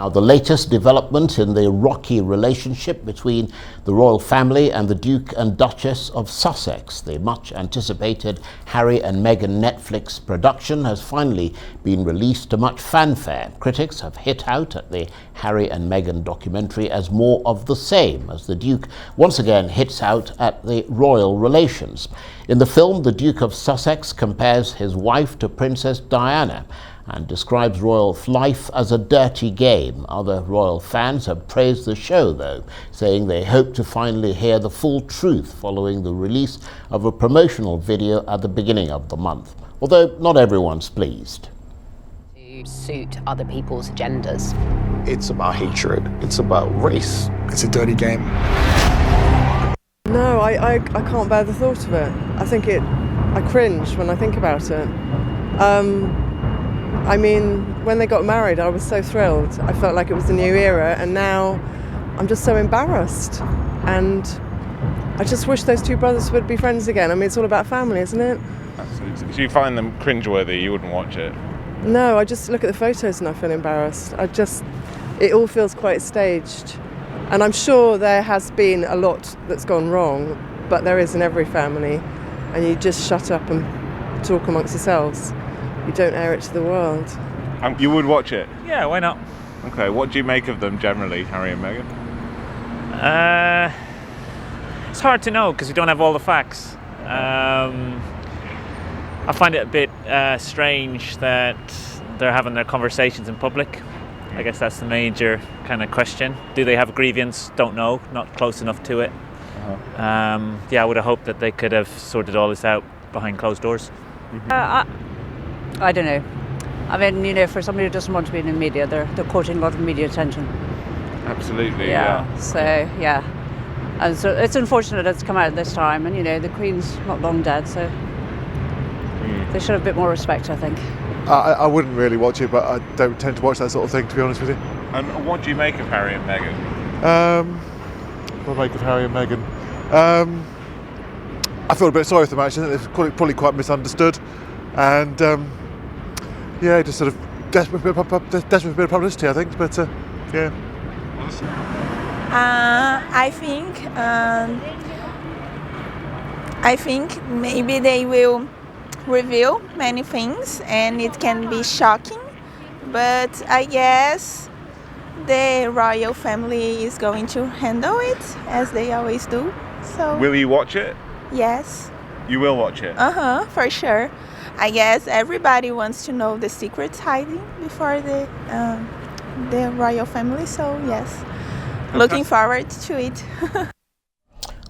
Now, the latest development in the rocky relationship between the royal family and the Duke and Duchess of Sussex. The much anticipated Harry and Meghan Netflix production has finally been released to much fanfare. Critics have hit out at the Harry and Meghan documentary as more of the same, as the Duke once again hits out at the royal relations. In the film, the Duke of Sussex compares his wife to Princess Diana and describes royal life as a dirty game. Other royal fans have praised the show, though, saying they hope to finally hear the full truth following the release of a promotional video at the beginning of the month, although not everyone's pleased. To suit other people's agendas. It's about hatred. It's about race. It's a dirty game. No, I can't bear the thought of it. I cringe when I think about it. I mean, when they got married, I was so thrilled. I felt like it was a new era, and now I'm just so embarrassed. And I just wish those two brothers would be friends again. I mean, it's all about family, isn't it? Absolutely. If you find them cringeworthy, you wouldn't watch it? No, I just look at the photos and I feel embarrassed. It all feels quite staged. And I'm sure there has been a lot that's gone wrong, but there is in every family. And you just shut up and talk amongst yourselves. You don't air it to the world. You would watch it? Yeah, why not? Okay, what do you make of them generally, Harry and Meghan? It's hard to know because you don't have all the facts. I find it a bit strange that they're having their conversations in public. I guess that's the major kind of question. Do they have a grievance? Don't know, not close enough to it. I would have hoped that they could have sorted all this out behind closed doors. I don't know. I mean, for somebody who doesn't want to be in the media, they're courting a lot of media attention. Absolutely, yeah. So, yeah. And so it's unfortunate it's come out at this time. And, the Queen's not long dead, so they should have a bit more respect, I think. I wouldn't really watch it, but I don't tend to watch that sort of thing, to be honest with you. And what do you make of Harry and Meghan? What do I make of Harry and Meghan? I feel a bit sorry for them, actually. I think they're probably quite misunderstood. And, just sort of desperate for a bit of publicity, I think. But, yeah. I think maybe they will reveal many things and it can be shocking, but I guess the royal family is going to handle it as they always do. So will you watch it? Yes. You will watch it? For sure. I guess everybody wants to know the secrets hiding before the royal family, so yes. Looking forward to it.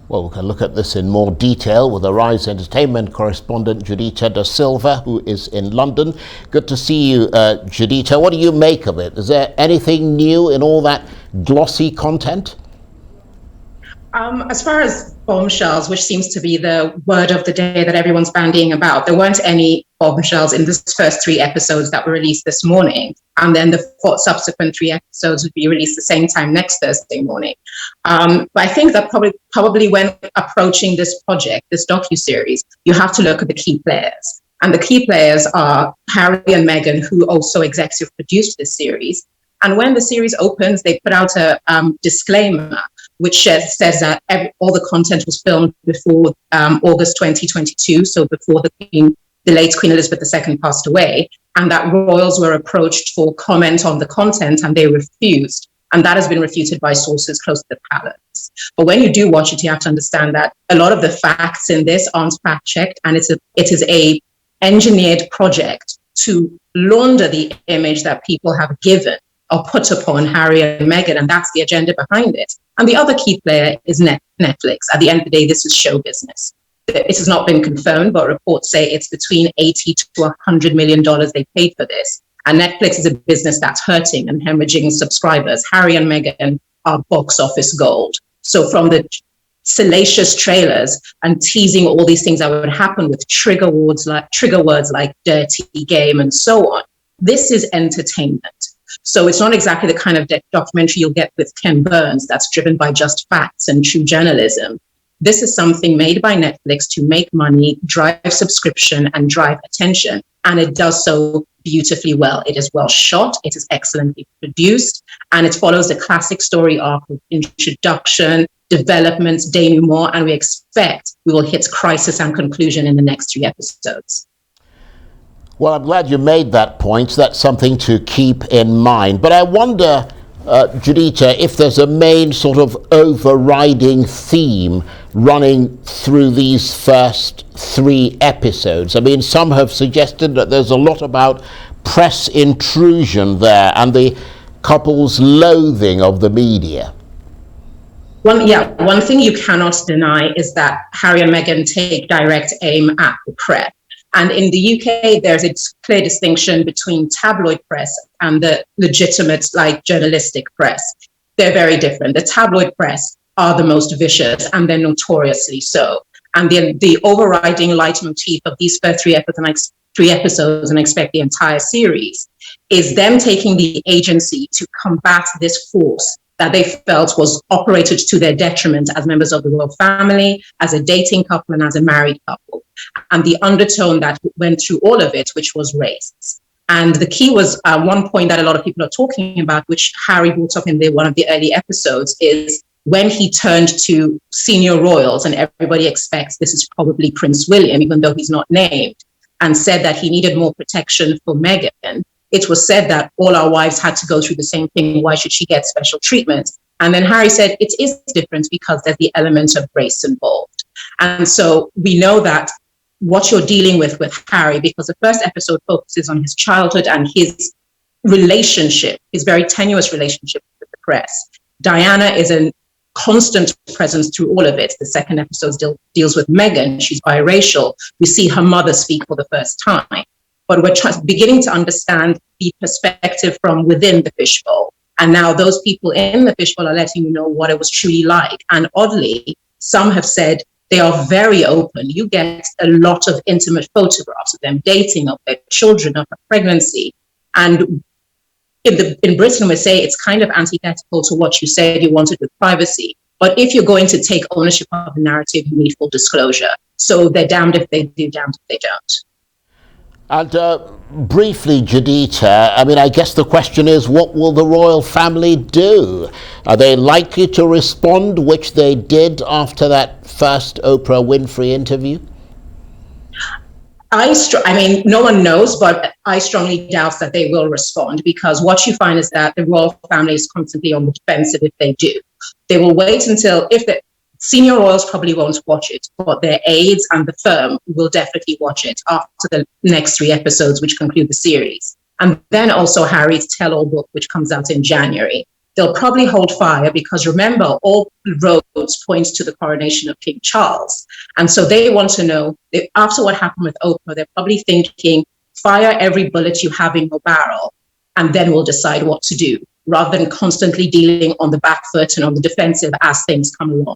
Well, we can look at this in more detail with Arise Entertainment correspondent Judita da Silva, who is in London. Good to see you, Judita. What do you make of it? Is there anything new in all that glossy content? As far as bombshells, which seems to be the word of the day that everyone's bandying about, there weren't any bombshells in the first 3 episodes that were released this morning. And then the subsequent 3 episodes would be released the same time next Thursday morning. But I think that probably when approaching this project, this docuseries, you have to look at the key players. And the key players are Harry and Meghan, who also executive produced this series. And when the series opens, they put out a disclaimer which says that all the content was filmed before August 2022, so before the late Queen Elizabeth II passed away, and that royals were approached for comment on the content and they refused. And that has been refuted by sources close to the palace. But when you do watch it, you have to understand that a lot of the facts in this aren't fact-checked, and it is a engineered project to launder the image that people have given or put upon Harry and Meghan, and that's the agenda behind it. And the other key player is Netflix. At the end of the day, this is show business. It has not been confirmed, but reports say it's between $80 to $100 million they paid for this. And Netflix is a business that's hurting and hemorrhaging subscribers. Harry and Meghan are box office gold. So from the salacious trailers and teasing all these things that would happen with trigger words like dirty game and so on, this is entertainment. So it's not exactly the kind of documentary you'll get with Ken Burns that's driven by just facts and true journalism. This is something made by Netflix to make money, drive subscription, and drive attention. And it does so beautifully well. It is well shot, it is excellently produced, and it follows the classic story arc of introduction, development, denouement, and we expect we will hit crisis and conclusion in the next 3 episodes. Well, I'm glad you made that point. That's something to keep in mind. But I wonder, Judita, if there's a main sort of overriding theme running through these first 3 episodes. I mean, some have suggested that there's a lot about press intrusion there and the couple's loathing of the media. One thing you cannot deny is that Harry and Meghan take direct aim at the press. And in the UK, there's a clear distinction between tabloid press and the legitimate, journalistic press. They're very different. The tabloid press are the most vicious, and they're notoriously so. And the overriding leitmotif of these first 3 episodes, and I expect the entire series, is them taking the agency to combat this force that they felt was operated to their detriment as members of the royal family, as a dating couple, and as a married couple. And the undertone that went through all of it, which was race. And the key was one point that a lot of people are talking about, which Harry brought up in one of the early episodes, is when he turned to senior royals, and everybody expects this is probably Prince William, even though he's not named, and said that he needed more protection for Meghan. It was said that all our wives had to go through the same thing. Why should she get special treatment? And then Harry said, it is different because there's the element of race involved. And so we know that what you're dealing with Harry, because the first episode focuses on his childhood and his relationship, his very tenuous relationship with the press. Diana is a constant presence through all of it. The second episode deals with Meghan. She's biracial. We see her mother speak for the first time. But we're beginning to understand the perspective from within the fishbowl. And now those people in the fishbowl are letting you know what it was truly like. And oddly, some have said they are very open. You get a lot of intimate photographs of them dating, of their children, of their pregnancy. And in Britain, we say it's kind of antithetical to what you said you wanted with privacy. But if you're going to take ownership of the narrative, you need full disclosure. So they're damned if they do, damned if they don't. And briefly, Judita, I mean, I guess the question is, what will the royal family do? Are they likely to respond, which they did after that first Oprah Winfrey interview? I mean, no one knows, but I strongly doubt that they will respond, because what you find is that the royal family is constantly on the defensive if they do. They will wait until, if the senior royals probably won't watch it, but their aides and the firm will definitely watch it after the next 3 episodes, which conclude the series. And then also Harry's tell-all book, which comes out in January. They'll probably hold fire because, remember, all roads point to the coronation of King Charles. And so they want to know, after what happened with Oprah, they're probably thinking, fire every bullet you have in your barrel, and then we'll decide what to do, rather than constantly dealing on the back foot and on the defensive as things come along.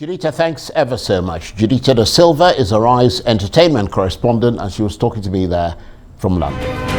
Judita, thanks ever so much. Judita Silva is Arise entertainment correspondent, and she was talking to me there from London.